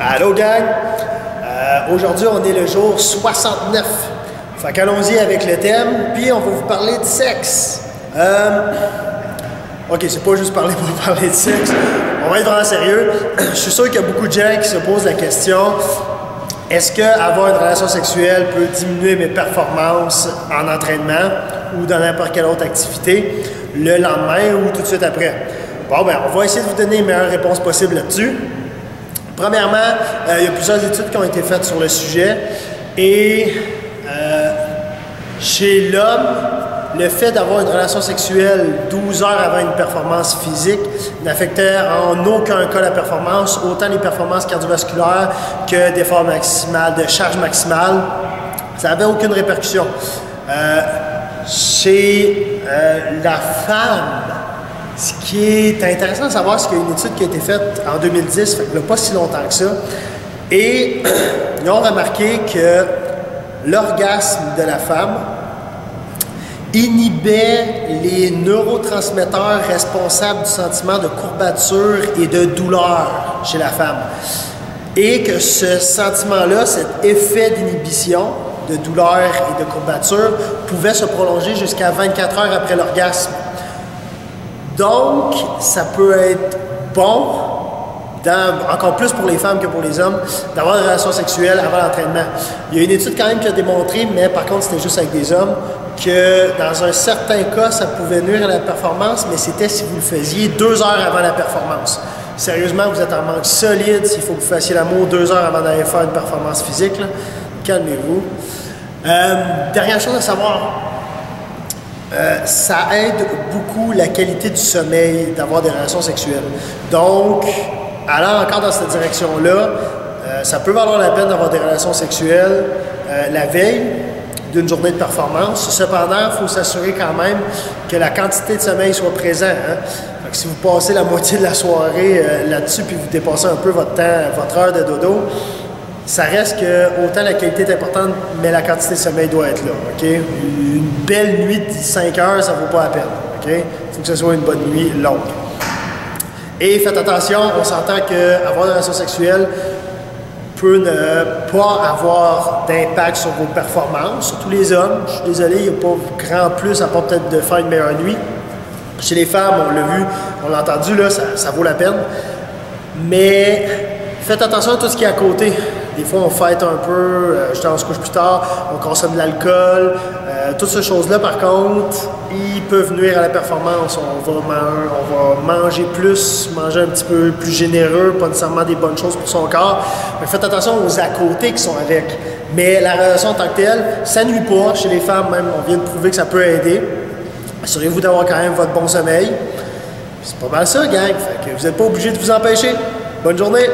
Allô gang! Aujourd'hui on est le jour 69. Fait qu'allons-y avec le thème, puis on va vous parler de sexe. Ok, c'est pas juste parler pour parler de sexe. On va être vraiment sérieux. Je suis sûr qu'il y a beaucoup de gens qui se posent la question: est-ce que avoir une relation sexuelle peut diminuer mes performances en entraînement ou dans n'importe quelle autre activité le lendemain ou tout de suite après? Bon, ben, on va essayer de vous donner les meilleures réponses possibles là-dessus. Premièrement, il y a plusieurs études qui ont été faites sur le sujet et chez l'homme, le fait d'avoir une relation sexuelle 12 heures avant une performance physique n'affectait en aucun cas la performance, autant les performances cardiovasculaires que d'efforts maximales, de charge maximale. Ça n'avait aucune répercussion. Chez la femme, ce qui est intéressant de savoir, c'est qu'il y a une étude qui a été faite en 2010, fait qu'il n'y a pas si longtemps que ça, et ils ont remarqué que l'orgasme de la femme inhibait les neurotransmetteurs responsables du sentiment de courbature et de douleur chez la femme. Et que ce sentiment-là, cet effet d'inhibition, de douleur et de courbature, pouvait se prolonger jusqu'à 24 heures après l'orgasme. Donc, ça peut être bon, encore plus pour les femmes que pour les hommes, d'avoir une relation sexuelle avant l'entraînement. Il y a une étude quand même qui a démontré, mais par contre c'était juste avec des hommes, que dans un certain cas, ça pouvait nuire à la performance, mais c'était si vous le faisiez 2 heures avant la performance. Sérieusement, vous êtes en manque solide s'il faut que vous fassiez l'amour 2 heures avant d'aller faire une performance physique. Calmez-vous. Dernière chose à savoir, ça aide beaucoup la qualité du sommeil d'avoir des relations sexuelles. Donc, allant encore dans cette direction-là, ça peut valoir la peine d'avoir des relations sexuelles la veille d'une journée de performance. Cependant, il faut s'assurer quand même que la quantité de sommeil soit présente. Hein? Fait que si vous passez la moitié de la soirée là-dessus puis vous dépassez un peu votre temps, votre heure de dodo, ça reste que autant la qualité est importante, mais la quantité de sommeil doit être là. Okay? Une belle nuit de 5 heures, ça ne vaut pas la peine. Okay? Il faut que ce soit une bonne nuit longue. Et faites attention, on s'entend qu'avoir une relation sexuelle peut ne pas avoir d'impact sur vos performances, surtout les hommes. Je suis désolé, il n'y a pas grand plus à part peut-être de faire une meilleure nuit. Chez les femmes, on l'a vu, on l'a entendu, là, ça vaut la peine. Mais faites attention à tout ce qui est à côté. Des fois, on fête un peu, on se couche plus tard, on consomme de l'alcool. Toutes ces choses-là, par contre, ils peuvent nuire à la performance. On va manger plus, manger un petit peu plus généreux, pas nécessairement des bonnes choses pour son corps. Mais faites attention aux à-côtés qui sont avec. Mais la relation en tant que telle, ça nuit pas. Chez les femmes, même, on vient de prouver que ça peut aider. Assurez-vous d'avoir quand même votre bon sommeil. C'est pas mal ça, gang. Fait que vous n'êtes pas obligé de vous empêcher. Bonne journée!